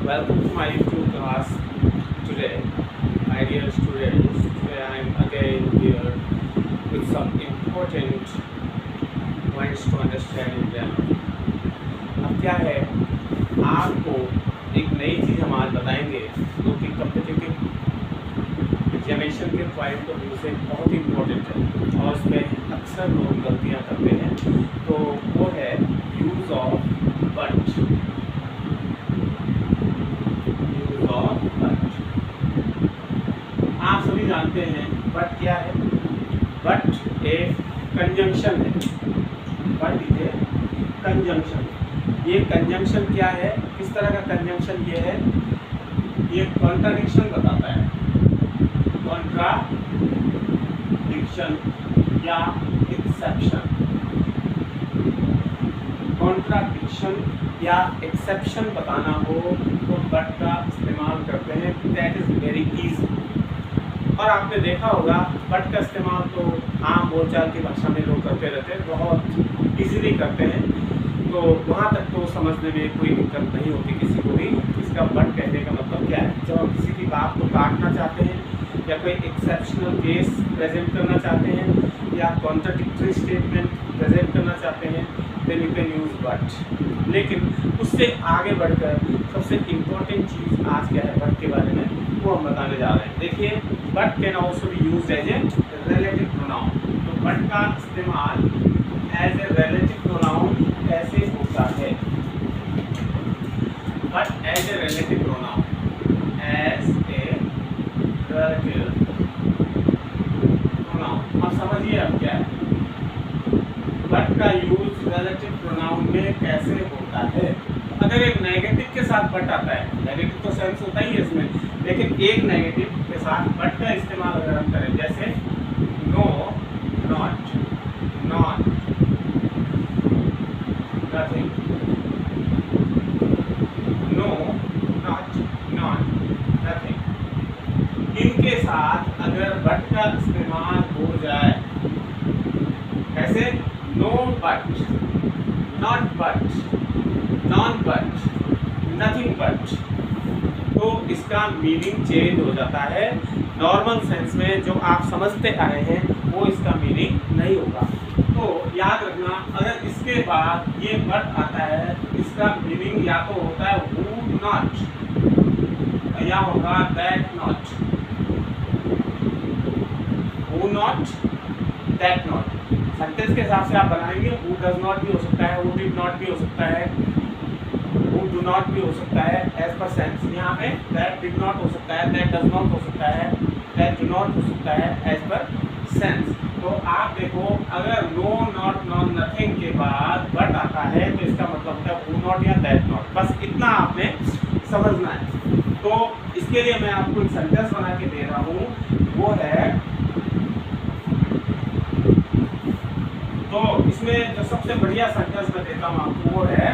Welcome to my YouTube class today, my dear students. Today I am again here with some important points to understand in grammar. अब क्या है, आपको एक नई चीज़ हम आज बताएंगे जो कि कॉम्पिटिटिव एग्जामिनेशन के पॉइंट ऑफ व्यू से बहुत इम्पोर्टेंट है और उसमें अक्सर लोग गलतियाँ करते हैं। तो वो है यूज़ ऑफ बट। आप सभी जानते हैं बट क्या है। बट एक कंजंक्शन है। But is a conjunction. ये कंजंक्शन क्या है, किस तरह का कंजंक्शन ये है, ये कॉन्ट्राडिक्शन बताता है। कॉन्ट्राडिक्शन या एक्सेप्शन। कॉन्ट्राडिक्शन या एक्सेप्शन बताना हो तो बट का इस्तेमाल करते हैं। That is very easy. और आपने देखा होगा बट का इस्तेमाल तो आम बोलचाल की भाषा में लोग करते रहते हैं, बहुत इजीली करते हैं। तो वहाँ तक तो समझने में कोई दिक्कत नहीं होती किसी को भी। इसका बट कहने का मतलब क्या है। जब हम किसी की बात को काटना चाहते हैं या कोई एक्सेप्शनल केस प्रेजेंट करना चाहते हैं या कॉन्ट्राडिक्टरी स्टेटमेंट प्रेजेंट करना चाहते हैं, then you can use but. लेकिन उससे आगे बढ़कर सबसे इम्पोर्टेंट चीज़ आज क्या है बट के बारे में, वो हम बताने जा रहे हैं। देखिए, but can also be used as a relative pronoun. तो बट का इस्तेमाल एज ए रिलेटिव प्रोनाउन कैसे होता है। But as a relative pronoun, as a relative pronoun. अब समझिए अब क्या है बट का यूज रिलेटिव प्रोनाउन में कैसे होता है। अगर एक नेगेटिव के साथ बट आता है, नेगेटिव तो सेंस होता ही है इसमें, लेकिन एक नेगेटिव के साथ बट का इस्तेमाल अगर हम करें, जैसे no, not, not, nothing, no, not, not, nothing, इनके साथ अगर बट का इस्तेमाल हो जाए, कैसे, no but, not but, non but, nothing but, तो इसका मीनिंग चेंज हो जाता है। नॉर्मल सेंस में जो आप समझते आए हैं वो इसका मीनिंग नहीं होगा। तो याद रखना, अगर इसके बाद ये बट आता है, इसका मीनिंग या तो होता है वुड नॉट या होगा that not, would not, that not. Sentence के हिसाब से आप बनाएंगे, who does not भी हो सकता है, who did not भी हो सकता है, who do not भी हो सकता है as per sense। यहाँ पे that did not हो सकता है, that does not हो सकता है, that do not हो सकता है as per sense। तो आप देखो, अगर no, not, none, nothing के बाद बट आता है तो इसका मतलब होता है who not या that not। बस इतना आपने समझना है। तो इसके लिए मैं आपको एक सेंटेंस बना के दे रहा हूँ, वो है, तो इसमें जो सबसे बढ़िया सेंटेंस मैं देता हूँ आपको वो है,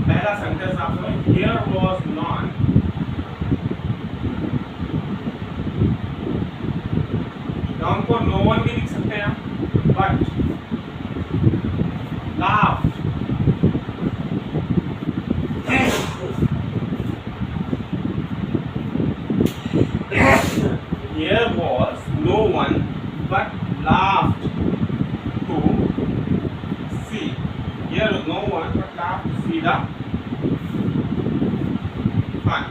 पहला सेंटेंस आप समझ, हियर वाज नॉन, नॉन को नो वन भी लिख सकते हैं, but laugh, here was no one but laughed to see, here was no one but laughed to see the fun।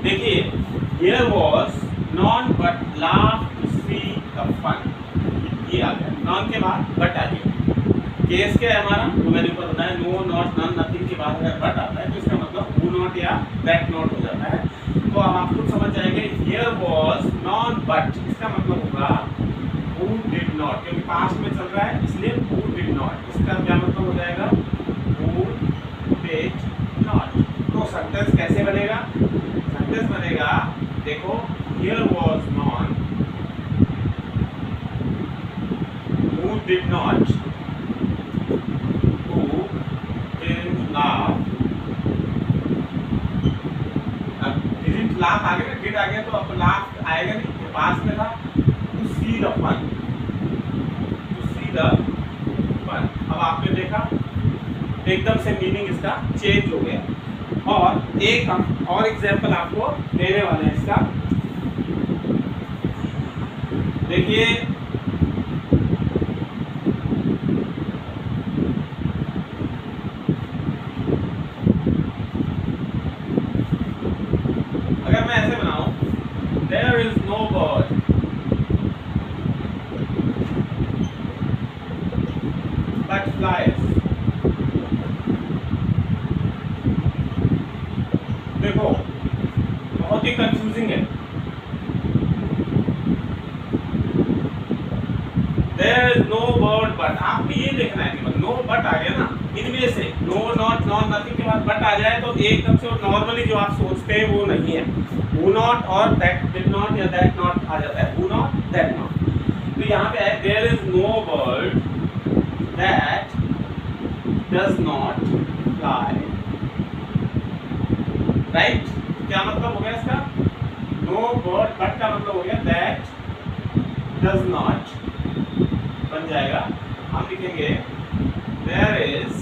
देखिए, here was none but laughed to see the fun, ये आ गया। Non के बाद but आ गया। Case क्या है हमारा, तो मैंने ऊपर बताया, नो, नॉट, नन, नथिंग के बाद अगर बट आता है तो इसका मतलब who not या that not हो जाता है। तो अब आप खुद समझ जाएंगे, here was none but, इसका मतलब होगा who did not, क्योंकि पास्ट में चल रहा है इसलिए who did not। इसका क्या मतलब हो जाएगा, who did not। तो सेंटेंस कैसे बनेगा, सेंटेंस बनेगा, देखो, here was none who did not, who didn't laugh, didn't laugh आ गया, डिड आ गया तो अब लाफ आएगा नहीं, तो पास में था, to see the fun, to see the fun. एकदम से मीनिंग इसका चेंज हो गया। और एक हम और एग्जाम्पल आपको देने वाले हैं इसका, देखिए अगर मैं ऐसे बनाऊं, there is no bird but flies. देखो बहुत ही कंफ्यूजिंग है। There is no bird but, आपको ये देखना है कि नो बट आ गया ना, इनमें से नो नॉट नॉन नथिंग के बाद बट आ जाए तो एकदम से नॉर्मली जो आप सोचते हैं वो नहीं है। who not और that did not या that not आ जाता है, who not that not। तो यहाँ पे है there is no bird that does not fly, right. क्या मतलब हो गया इसका, नो बर्ड बट का मतलब हो गया that does not, बन जाएगा। हम लिखेंगे there is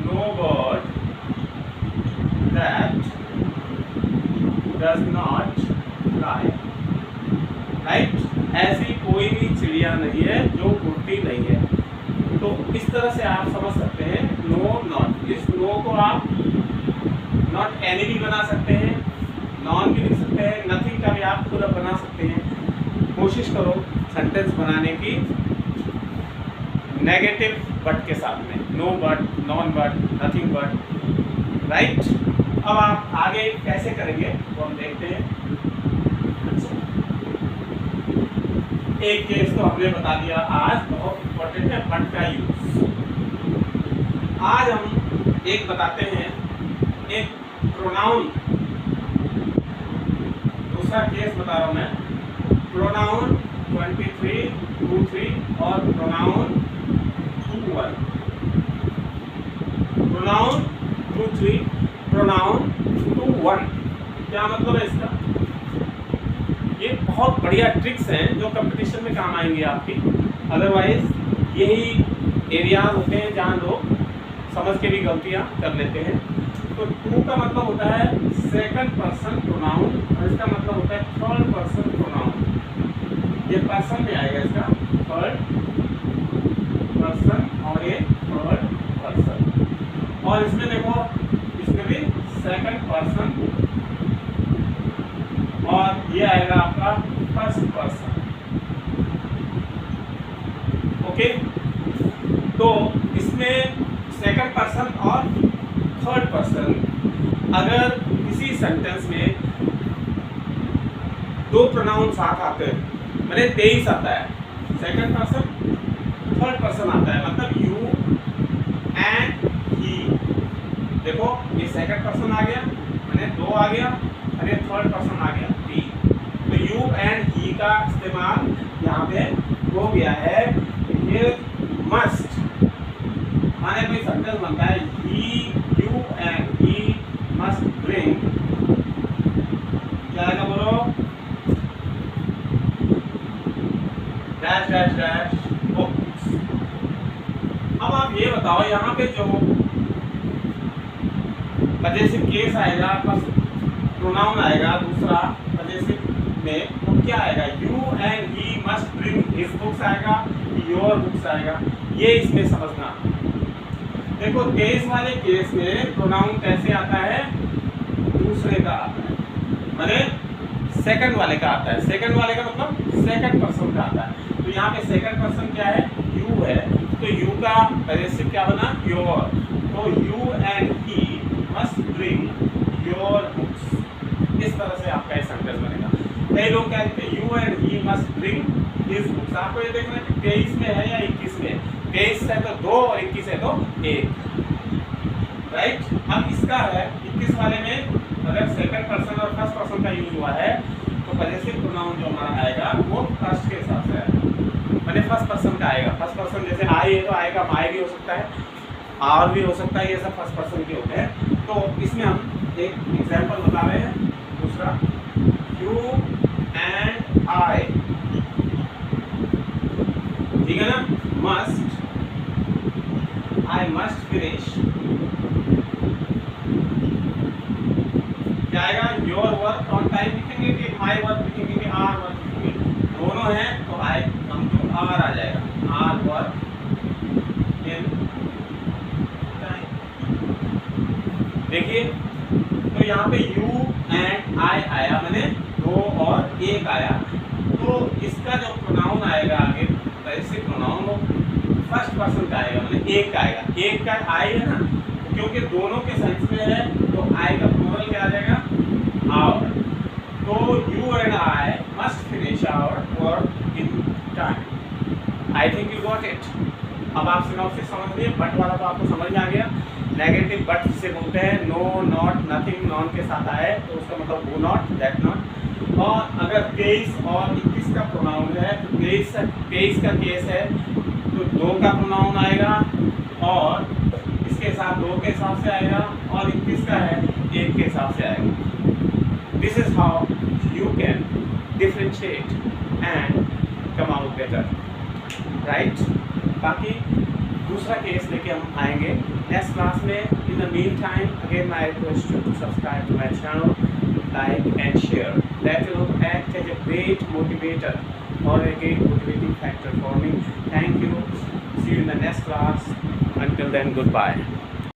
no bird that does not fly, right. ऐसी कोई भी चिड़िया नहीं है जो उड़ती नहीं है। तो इस तरह से आप समझ सकते हैं नो नॉट। इस नो को आप नॉट एनी भी बना सकते हैं, नॉन भी लिख सकते हैं, नथिंग का भी आप पूरा बना सकते हैं। कोशिश करो सेंटेंस बनाने की नेगेटिव बट के साथ में, no but, non but, nothing but, right. अब आप आगे कैसे करेंगे वो हम देखते हैं। एक केस तो हमने बता दिया, आज बहुत इंपॉर्टेंट है बट का यूज। आज हम एक बताते हैं, एक प्रोनाउन, दूसरा केस बता रहा हूं मैं, प्रोनाउन 23, 23 और प्रोनाउन 21। Pronoun 23, pronoun 21। क्या मतलब है इसका? ये बहुत बढ़िया ट्रिक्स हैं जो कंपटीशन में काम आएंगे आपकी। अदरवाइज यही एरियाज होते हैं जहाँ लोग समझ के भी गलतियाँ कर लेते हैं। तो टू का मतलब होता है सेकंड पर्सन प्रोनाउन और इसका मतलब होता है थर्ड पर्सन प्रोनाउन। ये पर्सन में आएगा इसका, थर्ड पर्सन और ये थर्ड पर्सन। और इसमें देखो, इसमें भी सेकंड पर्सन और ये आएगा आपका फर्स्ट पर्सन। ओके, तो इसमें सेकंड पर्सन और थर्ड पर्सन, अगर किसी सेंटेंस में दो प्रोनाउन साथ आते हैं, मैंने 23 आता है, सेकंड पर्सन थर्ड पर्सन आता है, मतलब यू एंड ही। देखो ये सेकंड पर्सन आ गया, मैंने 2 आ गया, अरे थर्ड पर्सन आ गया 3। तो यू एंड ही का इस्तेमाल यहाँ पे हो गया है। ये मस्ट माने कोई सेंटेंस बनता है, he, you and he must bring, क्या आएगा बोलो, डैश डैश डैश बुक्स। अब आप ये बताओ, यहाँ पे जो पजेसिव केस आएगा, प्रोनाउन आएगा दूसरा पजेसिव में, तो क्या आएगा, you and he must bring his books आएगा, योर बुक्स आएगा। ये इसमें समझना। देखो 23 वाले केस में प्रोनाउन कैसे आता है, दूसरे का आता है, माने सेकंड वाले का आता है। सेकंड वाले का मतलब सेकंड पर्सन का आता है। तो यहाँ पे सेकंड पर्सन क्या है, यू है, तो यू का पजेसिव क्या बना, योर। तो you and he must bring your books. इस तरह से आपका सेंटेंस बनेगा। कई लोग क्या कहते हैं, you and he must bring his books. आपको ये देखना है कि 23 में है या 21 में। 23 है तो 2 और 21 है तो 1, राइट। अब इसका है 21 वाले में अगर सेकंड पर्सन और फर्स्ट पर्सन का यूज हुआ है तो पजेसिव प्रोनाउन जो हमारा आएगा वो फर्स्ट के हिसाब से आएगा, मैंने फर्स्ट पर्सन का आएगा। फर्स्ट पर्सन जैसे आई है तो आएगा माई भी हो सकता है, आर भी हो सकता है, ये सब फर्स्ट पर्सन के होते हैं। तो इसमें हम एक एग्जाम्पल बता रहे हैं। दूसरा, यू एंड आई, ठीक है ना, must, I must finish your work on time लिखेंगे कि माई वर्क लिखेंगे कि आर वर्क लिखेंगे, दोनों हैं तो आई हम तो आर आ जाएगा, आर वर्क इन टाइम। देखिए तो यहाँ पे यू एंड आई आया, मैंने दो और एक आया, तो इसका जो प्रोनाउन आएगा आगे वैसे प्रोनाउन वो फर्स्ट पर्सन का आएगा, मैंने एक का आएगा, एक का आई है ना, क्योंकि दोनों के सेंस में है तो आई का प्लूरल क्या आ जाएगा, आवर। तो you and I must finish our work in time. I think you got it. अब आप सिनॉप्सिस समझ लिए, बट वाला तो आपको समझ में आ गया। नेगेटिव बट से बोलते हैं नो, नॉट, नथिंग, नॉन के साथ आए तो उसका मतलब वो नॉट, दैट नॉट। और अगर 23 और 21 का प्रोनाउन है तो 23 का केस है तो दो का प्रोनाउन आएगा और इसके साथ दो के हिसाब से आएगा, और 21 का है एक के हिसाब से आएगा। This is how you can differentiate and come out better, right. बाकी दूसरा केस लेके हम आएंगे नेक्स्ट क्लास में। In the mean time again my request to subscribe to my channel, like and share. That will act as a great motivator or a great motivating factor for me. Thank you. See you in the next class. Until then, goodbye.